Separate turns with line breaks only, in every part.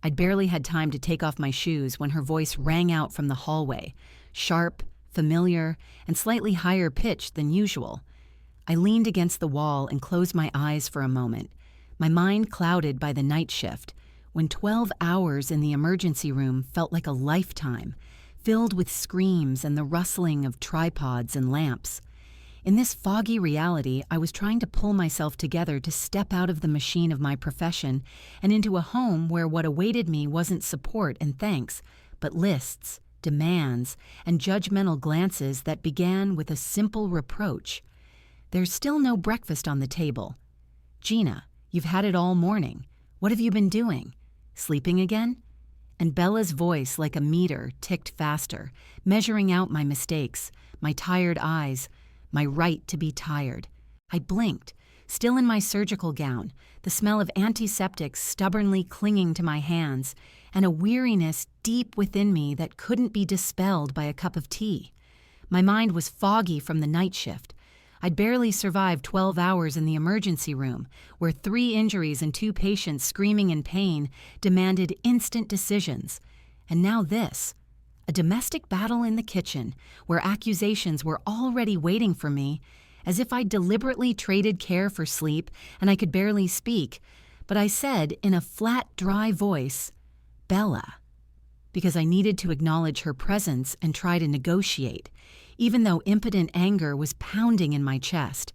I'd barely had time to take off my shoes when her voice rang out from the hallway, sharp, familiar, and slightly higher pitched than usual. I leaned against the wall and closed my eyes for a moment, my mind clouded by the night shift, when 12 hours in the emergency room felt like a lifetime, filled with screams and the rustling of tripods and lamps. In this foggy reality, I was trying to pull myself together to step out of the machine of my profession and into a home where what awaited me wasn't support and thanks, but lists, demands, and judgmental glances that began with a simple reproach. "There's still no breakfast on the table. Gina, you've had it all morning. What have you been doing? Sleeping again?" And Bella's voice, like a meter, ticked faster, measuring out my mistakes, my tired eyes, my right to be tired. I blinked, still in my surgical gown, the smell of antiseptics stubbornly clinging to my hands, and a weariness deep within me that couldn't be dispelled by a cup of tea. My mind was foggy from the night shift. I'd barely survived 12 hours in the emergency room, where 3 injuries and 2 patients screaming in pain demanded instant decisions. And now this. A domestic battle in the kitchen, where accusations were already waiting for me, as if I'd deliberately traded care for sleep and I could barely speak. But I said in a flat, dry voice, "Bella," because I needed to acknowledge her presence and try to negotiate, even though impotent anger was pounding in my chest.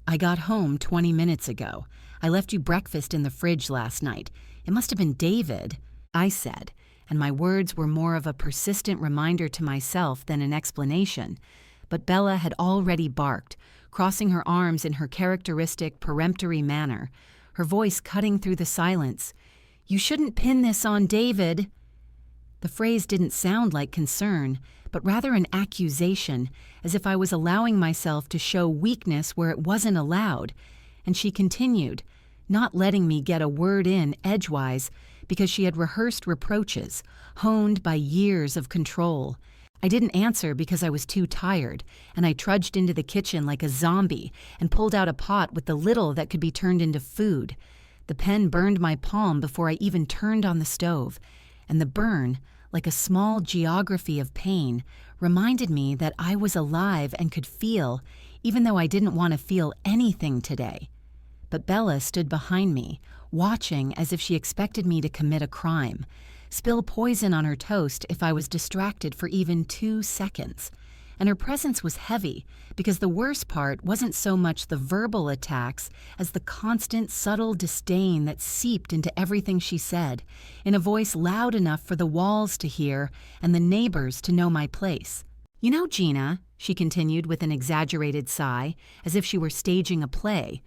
"I got home 20 minutes ago. I left you breakfast in the fridge last night. It must have been David," I said, and my words were more of a persistent reminder to myself than an explanation. But Bella had already barked, crossing her arms in her characteristic peremptory manner, her voice cutting through the silence. "You shouldn't pin this on David." The phrase didn't sound like concern, but rather an accusation, as if I was allowing myself to show weakness where it wasn't allowed. And she continued, not letting me get a word in edgewise, because she had rehearsed reproaches, honed by years of control. I didn't answer because I was too tired, and I trudged into the kitchen like a zombie and pulled out a pot with the little that could be turned into food. The pen burned my palm before I even turned on the stove, and the burn, like a small geography of pain, reminded me that I was alive and could feel, even though I didn't want to feel anything today. But Bella stood behind me, watching as if she expected me to commit a crime, spill poison on her toast if I was distracted for even 2 seconds. And her presence was heavy, because the worst part wasn't so much the verbal attacks as the constant, subtle disdain that seeped into everything she said, in a voice loud enough for the walls to hear and the neighbors to know my place. "You know, Gina," she continued with an exaggerated sigh, as if she were staging a play,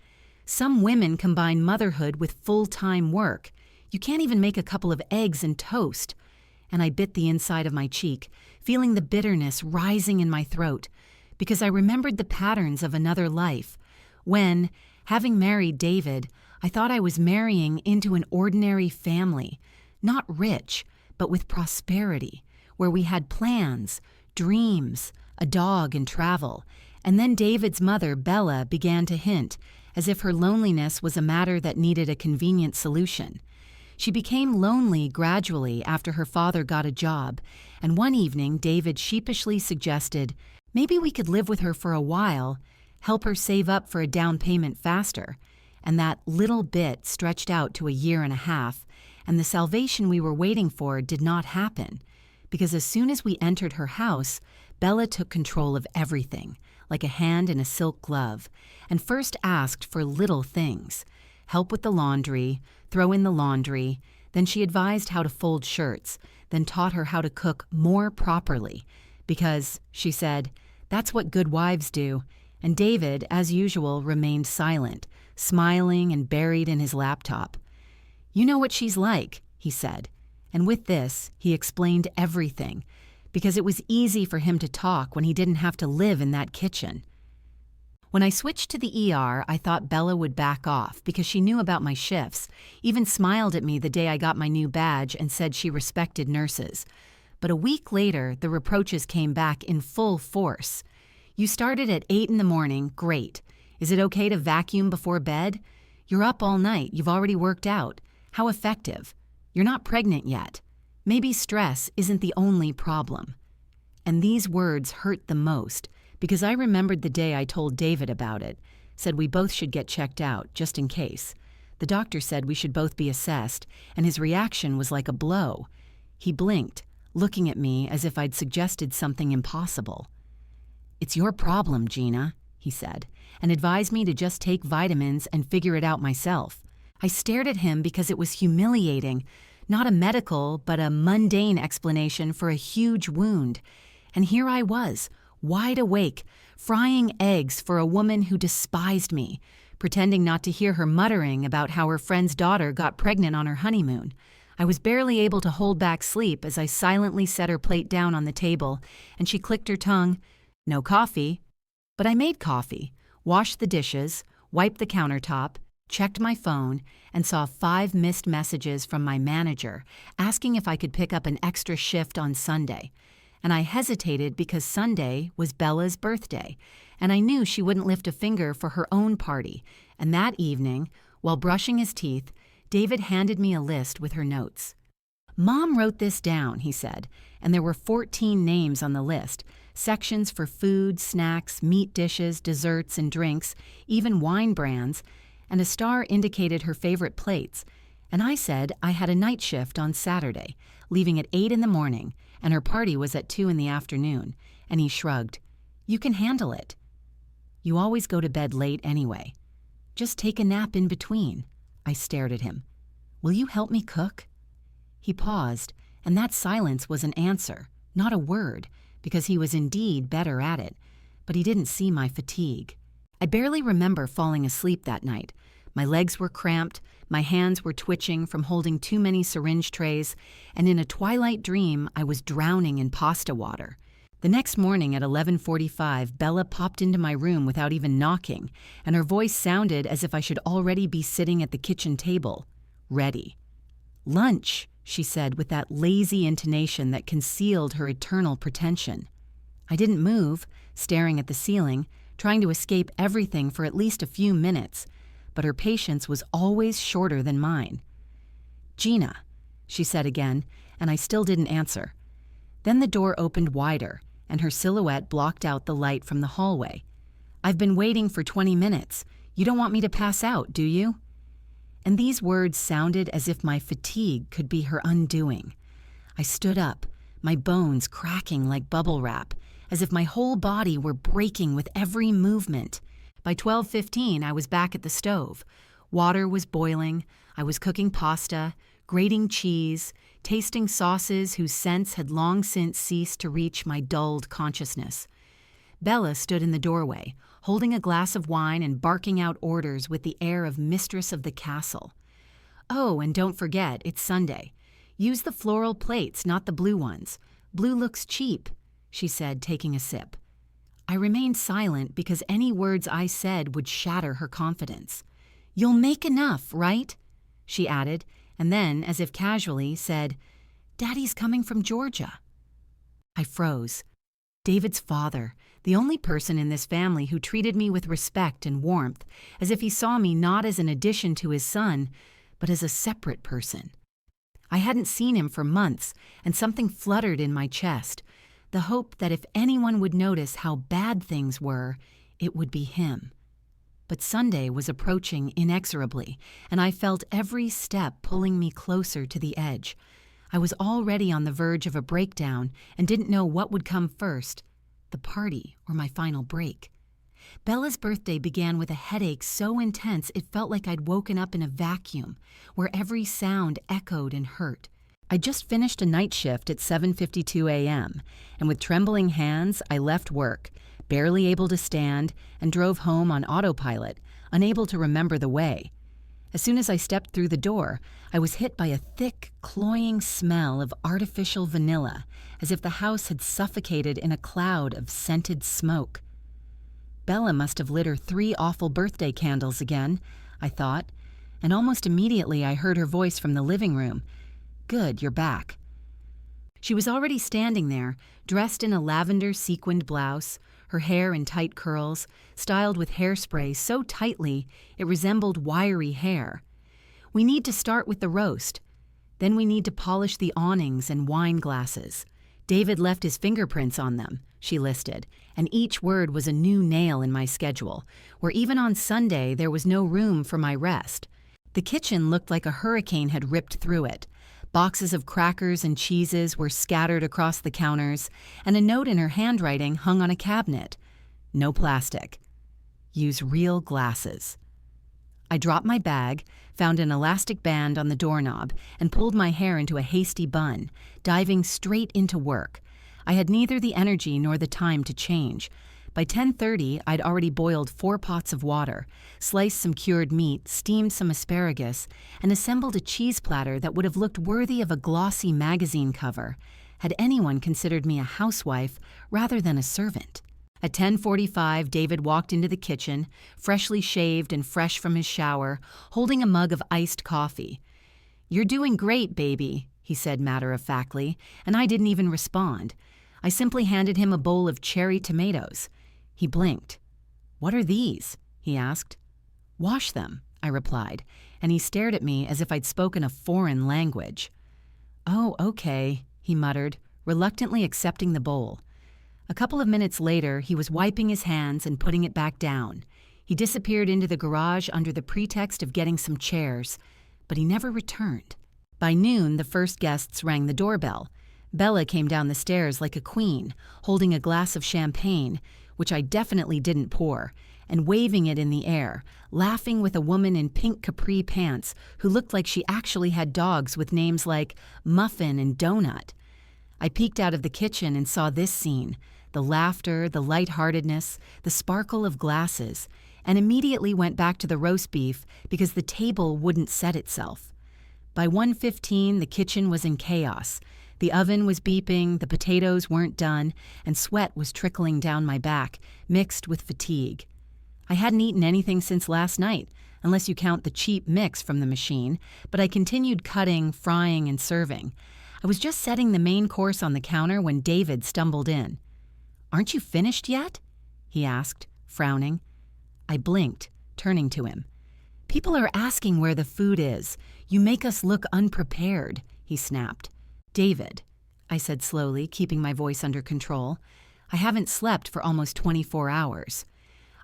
"some women combine motherhood with full-time work. You can't even make a couple of eggs and toast." And I bit the inside of my cheek, feeling the bitterness rising in my throat, because I remembered the patterns of another life, when, having married David, I thought I was marrying into an ordinary family, not rich, but with prosperity, where we had plans, dreams, a dog and travel. And then David's mother, Bella, began to hint, as if her loneliness was a matter that needed a convenient solution. She became lonely gradually after her father got a job, and one evening David sheepishly suggested, maybe we could live with her for a while, help her save up for a down payment faster. And that little bit stretched out to a year and a half, and the salvation we were waiting for did not happen, because as soon as we entered her house, Bella took control of everything, like a hand in a silk glove, and first asked for little things. Help with the laundry, throw in the laundry, then she advised how to fold shirts, then taught her how to cook more properly, because, she said, that's what good wives do, and David, as usual, remained silent, smiling and buried in his laptop. "You know what she's like," he said, and with this, he explained everything, because it was easy for him to talk when he didn't have to live in that kitchen. When I switched to the ER, I thought Bella would back off because she knew about my shifts, even smiled at me the day I got my new badge and said she respected nurses. But a week later, the reproaches came back in full force. "You started at 8 in the morning, great. Is it okay to vacuum before bed? You're up all night, you've already worked out. How effective? You're not pregnant yet. Maybe stress isn't the only problem." And these words hurt the most because I remembered the day I told David about it, said we both should get checked out, just in case. The doctor said we should both be assessed, and his reaction was like a blow. He blinked, looking at me as if I'd suggested something impossible. "It's your problem, Gina," he said, and advised me to just take vitamins and figure it out myself. I stared at him because it was humiliating, not a medical, but a mundane explanation for a huge wound. And here I was, wide awake, frying eggs for a woman who despised me, pretending not to hear her muttering about how her friend's daughter got pregnant on her honeymoon. I was barely able to hold back sleep as I silently set her plate down on the table, and she clicked her tongue. "No coffee." But I made coffee, washed the dishes, wiped the countertop, checked my phone, and saw 5 missed messages from my manager asking if I could pick up an extra shift on Sunday. And I hesitated because Sunday was Bella's birthday, and I knew she wouldn't lift a finger for her own party. And that evening, while brushing his teeth, David handed me a list with her notes. "Mom wrote this down," he said, and there were 14 names on the list, sections for food, snacks, meat dishes, desserts, and drinks, even wine brands, and a star indicated her favorite plates. And I said I had a night shift on Saturday, leaving at 8 in the morning, and her party was at 2 in the afternoon, and he shrugged. "You can handle it. You always go to bed late anyway. Just take a nap in between." I stared at him. "Will you help me cook?" He paused, and that silence was an answer, not a word, because he was indeed better at it, but he didn't see my fatigue. I barely remember falling asleep that night. My legs were cramped, my hands were twitching from holding too many syringe trays, and in a twilight dream, I was drowning in pasta water. The next morning at 11:45, Bella popped into my room without even knocking, and her voice sounded as if I should already be sitting at the kitchen table, ready. "Lunch," she said with that lazy intonation that concealed her eternal pretension. I didn't move, staring at the ceiling, trying to escape everything for at least a few minutes, but her patience was always shorter than mine. "Gina," she said again, and I still didn't answer. Then the door opened wider, and her silhouette blocked out the light from the hallway. "I've been waiting for 20 minutes. You don't want me to pass out, do you?" And these words sounded as if my fatigue could be her undoing. I stood up, my bones cracking like bubble wrap, as if my whole body were breaking with every movement. By 12:15, I was back at the stove. Water was boiling, I was cooking pasta, grating cheese, tasting sauces whose scents had long since ceased to reach my dulled consciousness. Bella stood in the doorway, holding a glass of wine and barking out orders with the air of mistress of the castle. "Oh, and don't forget, it's Sunday. Use the floral plates, not the blue ones. Blue looks cheap," she said, taking a sip. I remained silent because any words I said would shatter her confidence. "You'll make enough, right?" she added, and then, as if casually, said, "Daddy's coming from Georgia." I froze. David's father, the only person in this family who treated me with respect and warmth, as if he saw me not as an addition to his son, but as a separate person. I hadn't seen him for months, and something fluttered in my chest, the hope that if anyone would notice how bad things were, it would be him. But Sunday was approaching inexorably, and I felt every step pulling me closer to the edge. I was already on the verge of a breakdown and didn't know what would come first, the party or my final break. Bella's birthday began with a headache so intense it felt like I'd woken up in a vacuum, where every sound echoed and hurt. I'd just finished a night shift at 7:52 a.m., and with trembling hands, I left work, barely able to stand, and drove home on autopilot, unable to remember the way. As soon as I stepped through the door, I was hit by a thick, cloying smell of artificial vanilla, as if the house had suffocated in a cloud of scented smoke. Bella must have lit her 3 awful birthday candles again, I thought, and almost immediately I heard her voice from the living room. "Good, you're back." She was already standing there, dressed in a lavender sequined blouse, her hair in tight curls, styled with hairspray so tightly it resembled wiry hair. "We need to start with the roast." Then we need to polish the awnings and wine glasses. David left his fingerprints on them, she listed, and each word was a new nail in my schedule, where even on Sunday there was no room for my rest. The kitchen looked like a hurricane had ripped through it. Boxes of crackers and cheeses were scattered across the counters, and a note in her handwriting hung on a cabinet. No plastic. Use real glasses. I dropped my bag, found an elastic band on the doorknob, and pulled my hair into a hasty bun, diving straight into work. I had neither the energy nor the time to change. By 10:30, I'd already boiled 4 pots of water, sliced some cured meat, steamed some asparagus, and assembled a cheese platter that would have looked worthy of a glossy magazine cover, had anyone considered me a housewife rather than a servant. At 10:45, David walked into the kitchen, freshly shaved and fresh from his shower, holding a mug of iced coffee. "You're doing great, baby," he said matter-of-factly, and I didn't even respond. I simply handed him a bowl of cherry tomatoes. He blinked. "What are these?" he asked. "Wash them," I replied, and he stared at me as if I'd spoken a foreign language. "Oh, okay," he muttered, reluctantly accepting the bowl. A couple of minutes later, he was wiping his hands and putting it back down. He disappeared into the garage under the pretext of getting some chairs, but he never returned. By noon, the first guests rang the doorbell. Bella came down the stairs like a queen, holding a glass of champagne, which I definitely didn't pour, and waving it in the air, laughing with a woman in pink capri pants who looked like she actually had dogs with names like Muffin and Donut. I peeked out of the kitchen and saw this scene, the laughter, the lightheartedness, the sparkle of glasses, and immediately went back to the roast beef because the table wouldn't set itself. By 1:15, the kitchen was in chaos. The oven was beeping, the potatoes weren't done, and sweat was trickling down my back, mixed with fatigue. I hadn't eaten anything since last night, unless you count the cheap mix from the machine, but I continued cutting, frying, and serving. I was just setting the main course on the counter when David stumbled in. "Aren't you finished yet?" he asked, frowning. I blinked, turning to him. "People are asking where the food is. You make us look unprepared," he snapped. "David," I said slowly, keeping my voice under control, "I haven't slept for almost 24 hours.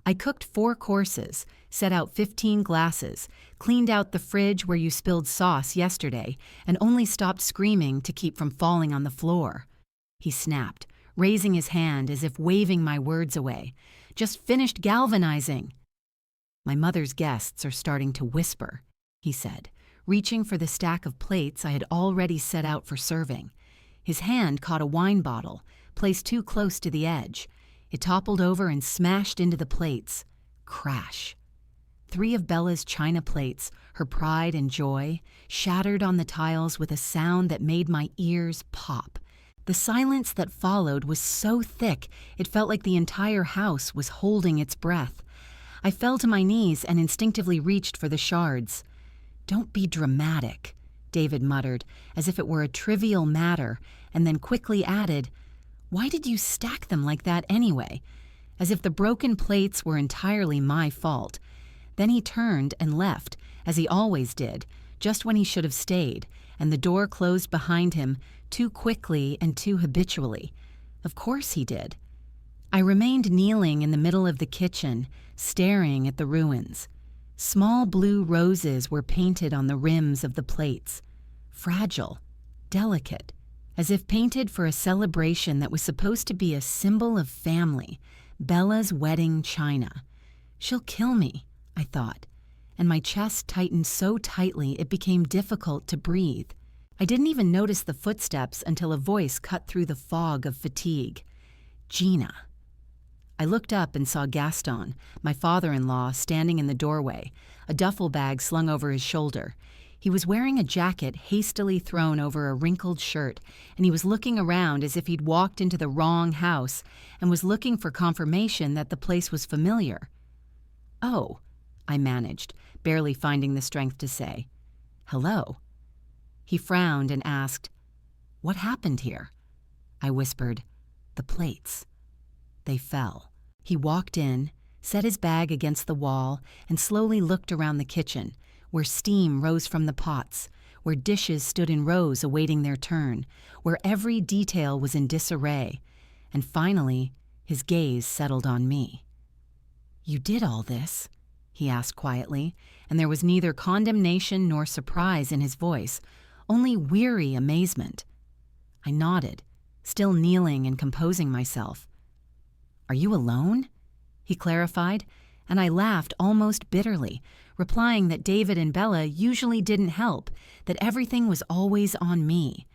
I cooked 4 courses, set out 15 glasses, cleaned out the fridge where you spilled sauce yesterday, and only stopped screaming to keep from falling on the floor." He snapped, raising his hand as if waving my words away. "Just finished galvanizing." "My mother's guests are starting to whisper," he said, reaching for the stack of plates I had already set out for serving. His hand caught a wine bottle, placed too close to the edge. It toppled over and smashed into the plates. Crash. 3 of Bella's china plates, her pride and joy, shattered on the tiles with a sound that made my ears pop. The silence that followed was so thick it felt like the entire house was holding its breath. I fell to my knees and instinctively reached for the shards. "Don't be dramatic," David muttered, as if it were a trivial matter, and then quickly added, "Why did you stack them like that anyway?" As if the broken plates were entirely my fault. Then he turned and left, as he always did, just when he should have stayed, and the door closed behind him too quickly and too habitually. Of course he did. I remained kneeling in the middle of the kitchen, staring at the ruins. Small blue roses were painted on the rims of the plates. Fragile, delicate, as if painted for a celebration that was supposed to be a symbol of family, Bella's wedding china. She'll kill me, I thought, and my chest tightened so tightly it became difficult to breathe. I didn't even notice the footsteps until a voice cut through the fog of fatigue. "Gina." I looked up and saw Gaston, my father-in-law, standing in the doorway, a duffel bag slung over his shoulder. He was wearing a jacket hastily thrown over a wrinkled shirt, and he was looking around as if he'd walked into the wrong house and was looking for confirmation that the place was familiar. "Oh," I managed, barely finding the strength to say. "Hello." He frowned and asked, "What happened here?" I whispered, "The plates." They fell. He walked in, set his bag against the wall, and slowly looked around the kitchen, where steam rose from the pots, where dishes stood in rows awaiting their turn, where every detail was in disarray, and finally, his gaze settled on me. "You did all this?" he asked quietly, and there was neither condemnation nor surprise in his voice, only weary amazement. I nodded, still kneeling and composing myself. "Are you alone?" he clarified, and I laughed almost bitterly, replying that David and Bella usually didn't help, that everything was always on me.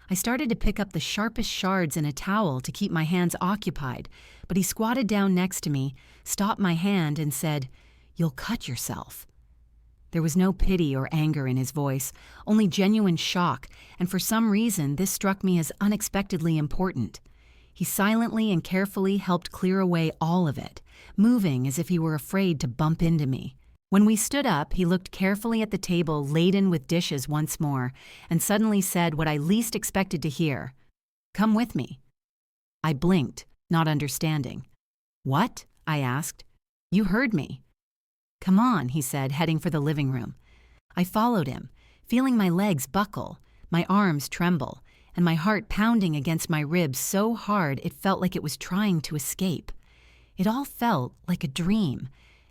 I started to pick up the sharpest shards in a towel to keep my hands occupied, but he squatted down next to me, stopped my hand, and said, "You'll cut yourself." There was no pity or anger in his voice, only genuine shock, and for some reason this struck me as unexpectedly important. He silently and carefully helped clear away all of it, moving as if he were afraid to bump into me. When we stood up, he looked carefully at the table laden with dishes once more, and suddenly said what I least expected to hear. "Come with me." I blinked, not understanding. "What?" I asked. "You heard me." "Come on," he said, heading for the living room. I followed him, feeling my legs buckle, my arms tremble, and my heart pounding against my ribs so hard it felt like it was trying to escape. It all felt like a dream,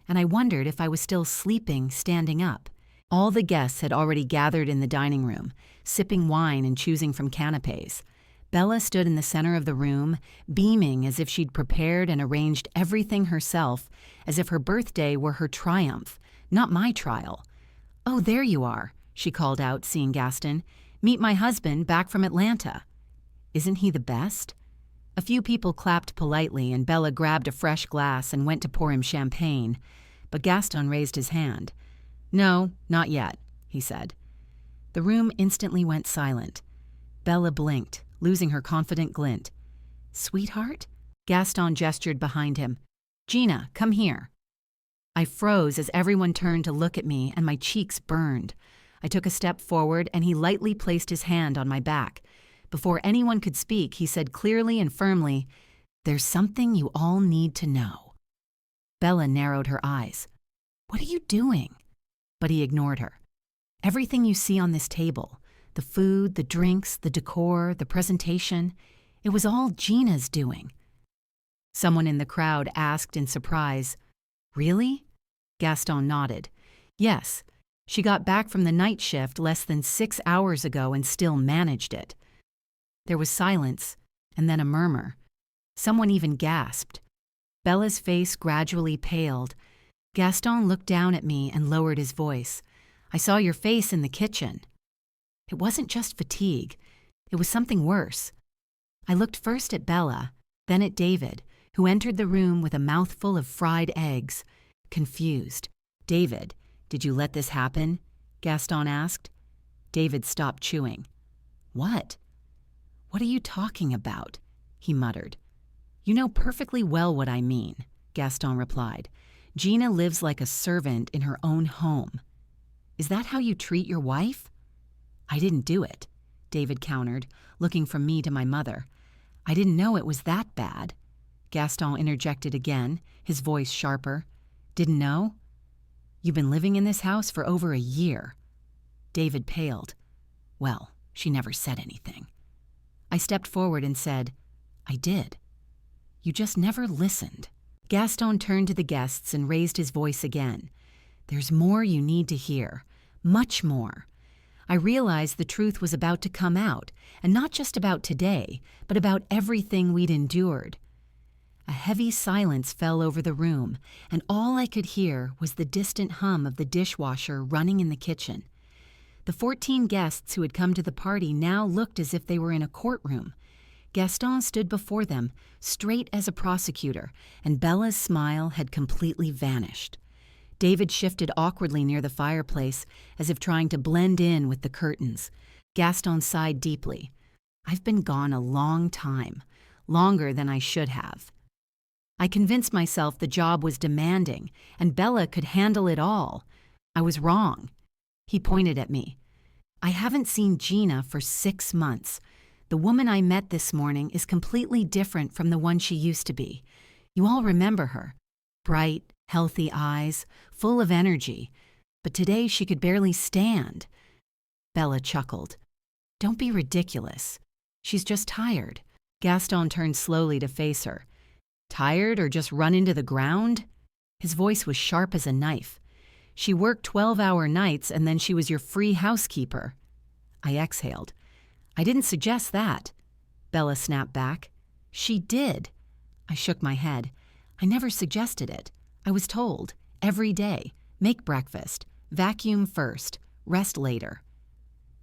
and I wondered if I was still sleeping standing up. All the guests had already gathered in the dining room, sipping wine and choosing from canapes. Bella stood in the center of the room, beaming as if she'd prepared and arranged everything herself, as if her birthday were her triumph, not my trial. "Oh, there you are," she called out, seeing Gaston. "Meet my husband, back from Atlanta." "Isn't he the best?" A few people clapped politely, and Bella grabbed a fresh glass and went to pour him champagne. But Gaston raised his hand. "No, not yet," he said. The room instantly went silent. Bella blinked, losing her confident glint. "Sweetheart?" Gaston gestured behind him. "Gina, come here." I froze as everyone turned to look at me, and my cheeks burned. I took a step forward, and he lightly placed his hand on my back. Before anyone could speak, he said clearly and firmly, "There's something you all need to know." Bella narrowed her eyes. "What are you doing?" But he ignored her. "Everything you see on this table, the food, the drinks, the decor, the presentation, it was all Gina's doing." Someone in the crowd asked in surprise, "Really?" Gaston nodded. "Yes, she got back from the night shift less than 6 hours ago and still managed it." There was silence, and then a murmur. Someone even gasped. Bella's face gradually paled. Gaston looked down at me and lowered his voice. "I saw your face in the kitchen." It wasn't just fatigue. It was something worse. I looked first at Bella, then at David, who entered the room with a mouthful of fried eggs, confused. "David, did you let this happen?" Gaston asked. David stopped chewing. "What?" "What are you talking about?" he muttered. "You know perfectly well what I mean," Gaston replied. "Gina lives like a servant in her own home. Is that how you treat your wife?" "I didn't do it," David countered, looking from me to my mother. "I didn't know it was that bad." Gaston interjected again, his voice sharper. "Didn't know? You've been living in this house for over a year." David paled. "Well, she never said anything." I stepped forward and said, "I did. You just never listened." Gaston turned to the guests and raised his voice again. "There's more you need to hear. Much more." I realized the truth was about to come out, and not just about today, but about everything we'd endured. A heavy silence fell over the room, and all I could hear was the distant hum of the dishwasher running in the kitchen. The 14 guests who had come to the party now looked as if they were in a courtroom. Gaston stood before them, straight as a prosecutor, and Bella's smile had completely vanished. David shifted awkwardly near the fireplace, as if trying to blend in with the curtains. Gaston sighed deeply. "I've been gone a long time, longer than I should have. I convinced myself the job was demanding, and Bella could handle it all. I was wrong." He pointed at me. "I haven't seen Gina for 6 months. The woman I met this morning is completely different from the one she used to be. You all remember her. Bright, healthy eyes, full of energy. But today she could barely stand." Bella chuckled. Don't be ridiculous. She's just tired. Gaston turned slowly to face her. Tired or just run into the ground? His voice was sharp as a knife. She worked 12-hour nights and then she was your free housekeeper. I exhaled. I didn't suggest that. Bella snapped back. She did. I shook my head. I never suggested it. I was told, every day, make breakfast, vacuum first, rest later.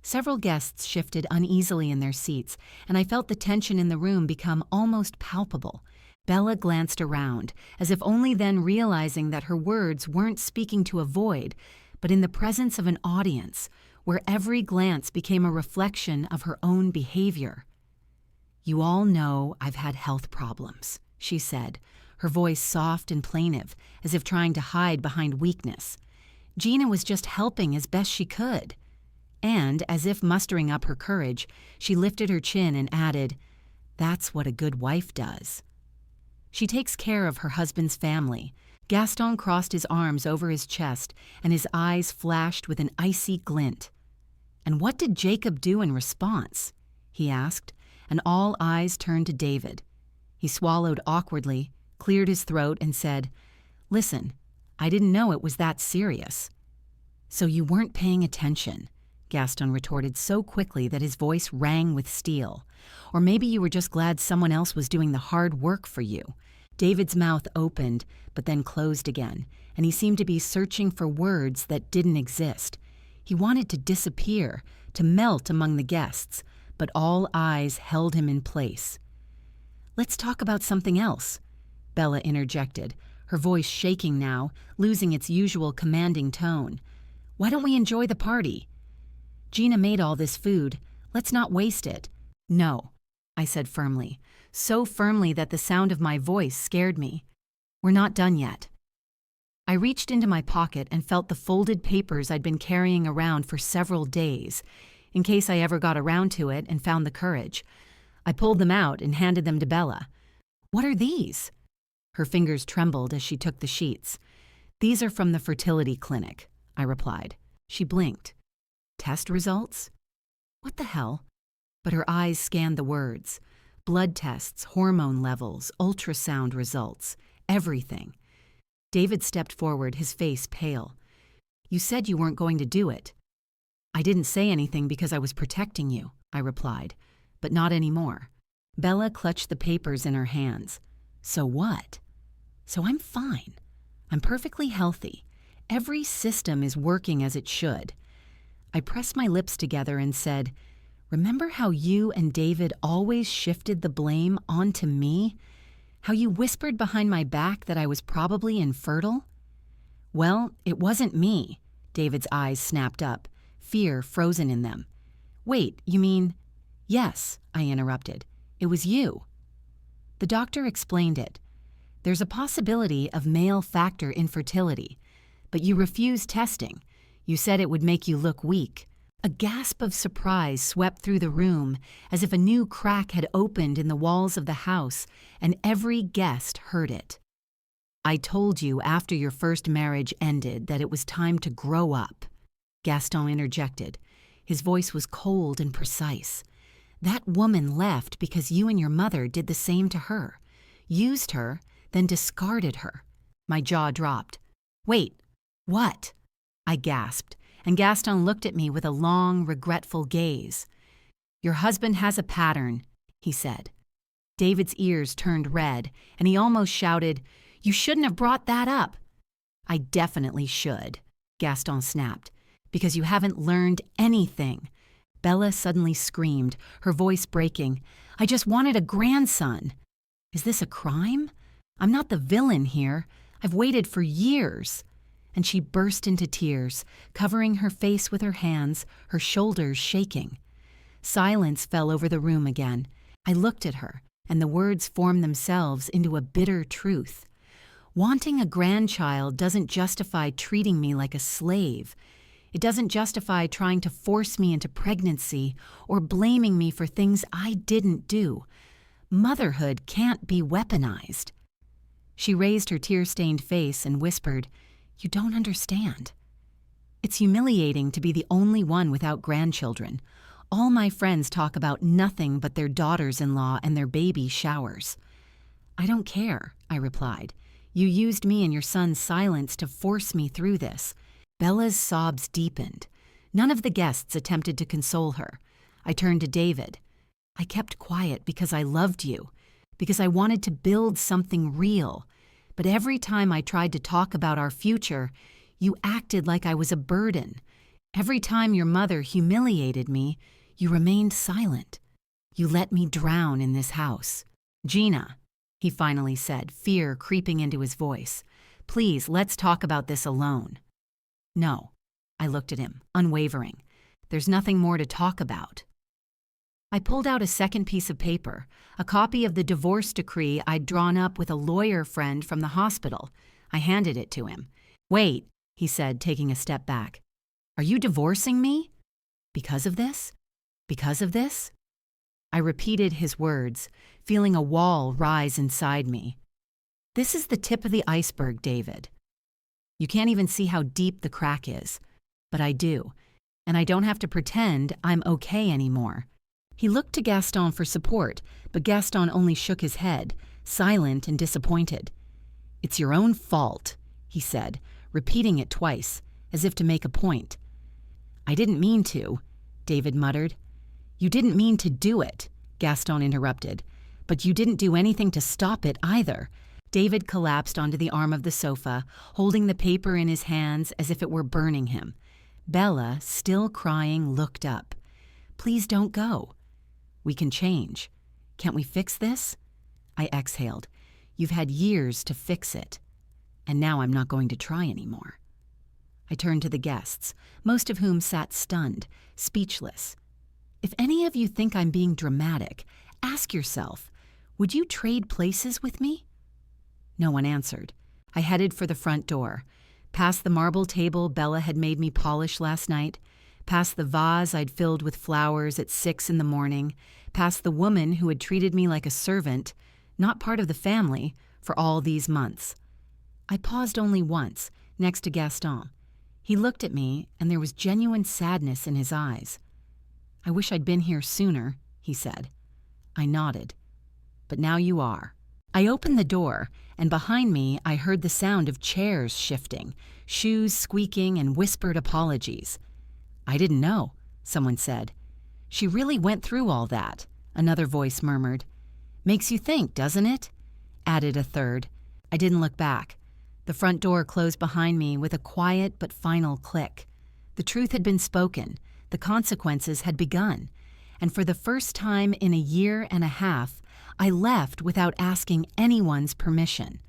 Several guests shifted uneasily in their seats, and I felt the tension in the room become almost palpable. Bella glanced around, as if only then realizing that her words weren't speaking to a void, but in the presence of an audience, where every glance became a reflection of her own behavior. You all know I've had health problems, she said, her voice soft and plaintive, as if trying to hide behind weakness. Gina was just helping as best she could. And, as if mustering up her courage, she lifted her chin and added, That's what a good wife does. She takes care of her husband's family. Gaston crossed his arms over his chest, and his eyes flashed with an icy glint. And what did Jacob do in response? He asked, and all eyes turned to David. He swallowed awkwardly, cleared his throat, and said, Listen, I didn't know it was that serious. So you weren't paying attention, Gaston retorted so quickly that his voice rang with steel. Or maybe you were just glad someone else was doing the hard work for you. David's mouth opened, but then closed again, and he seemed to be searching for words that didn't exist. He wanted to disappear, to melt among the guests, but all eyes held him in place. Let's talk about something else, Bella interjected, her voice shaking now, losing its usual commanding tone. Why don't we enjoy the party? Gina made all this food. Let's not waste it. No, I said firmly, so firmly that the sound of my voice scared me. We're not done yet. I reached into my pocket and felt the folded papers I'd been carrying around for several days, in case I ever got around to it and found the courage. I pulled them out and handed them to Bella. What are these? Her fingers trembled as she took the sheets. These are from the fertility clinic, I replied. She blinked. Test results? What the hell? But her eyes scanned the words. Blood tests, hormone levels, ultrasound results, everything. David stepped forward, his face pale. You said you weren't going to do it. I didn't say anything because I was protecting you, I replied, but not anymore. Bella clutched the papers in her hands. So what? So I'm fine. I'm perfectly healthy. Every system is working as it should. I pressed my lips together and said, Remember how you and David always shifted the blame onto me? How you whispered behind my back that I was probably infertile? Well, it wasn't me. David's eyes snapped up, fear frozen in them. Wait, you mean? Yes, I interrupted. It was you. The doctor explained it. There's a possibility of male factor infertility, but you refused testing. You said it would make you look weak. A gasp of surprise swept through the room, as if a new crack had opened in the walls of the house, and every guest heard it. I told you after your first marriage ended that it was time to grow up, Gaston interjected. His voice was cold and precise. That woman left because you and your mother did the same to her, used her, then discarded her. My jaw dropped. Wait, what? I gasped, and Gaston looked at me with a long, regretful gaze. Your husband has a pattern, he said. David's ears turned red, and he almost shouted, You shouldn't have brought that up. I definitely should, Gaston snapped, because you haven't learned anything. Bella suddenly screamed, her voice breaking. I just wanted a grandson. Is this a crime? I'm not the villain here. I've waited for years. And she burst into tears, covering her face with her hands, her shoulders shaking. Silence fell over the room again. I looked at her, and the words formed themselves into a bitter truth. Wanting a grandchild doesn't justify treating me like a slave. It doesn't justify trying to force me into pregnancy or blaming me for things I didn't do. Motherhood can't be weaponized. She raised her tear-stained face and whispered, You don't understand. It's humiliating to be the only one without grandchildren. All my friends talk about nothing but their daughters-in-law and their baby showers. I don't care, I replied. You used me and your son's silence to force me through this. Bella's sobs deepened. None of the guests attempted to console her. I turned to David. I kept quiet because I loved you, because I wanted to build something real. But every time I tried to talk about our future, you acted like I was a burden. Every time your mother humiliated me, you remained silent. You let me drown in this house. Gina, he finally said, fear creeping into his voice. Please, let's talk about this alone. No. I looked at him, unwavering. There's nothing more to talk about. I pulled out a second piece of paper, a copy of the divorce decree I'd drawn up with a lawyer friend from the hospital. I handed it to him. Wait, he said, taking a step back. Are you divorcing me? Because of this? Because of this? I repeated his words, feeling a wall rise inside me. This is the tip of the iceberg, David. You can't even see how deep the crack is. But I do, and I don't have to pretend I'm okay anymore. He looked to Gaston for support, but Gaston only shook his head, silent and disappointed. It's your own fault, he said, repeating it twice, as if to make a point. I didn't mean to, David muttered. You didn't mean to do it, Gaston interrupted, but you didn't do anything to stop it either. David collapsed onto the arm of the sofa, holding the paper in his hands as if it were burning him. Bella, still crying, looked up. Please don't go. We can change. Can't we fix this? I exhaled. You've had years to fix it. And now I'm not going to try anymore. I turned to the guests, most of whom sat stunned, speechless. If any of you think I'm being dramatic, ask yourself, would you trade places with me? No one answered. I headed for the front door. Past the marble table Bella had made me polish last night, past the vase I'd filled with flowers at 6 in the morning, past the woman who had treated me like a servant, not part of the family, for all these months. I paused only once, next to Gaston. He looked at me, and there was genuine sadness in his eyes. I wish I'd been here sooner, he said. I nodded. But now you are. I opened the door, and behind me I heard the sound of chairs shifting, shoes squeaking, and whispered apologies. I didn't know, someone said. She really went through all that, another voice murmured. Makes you think, doesn't it? Added a third. I didn't look back. The front door closed behind me with a quiet but final click. The truth had been spoken, the consequences had begun, and for the first time in a year and a half, I left without asking anyone's permission.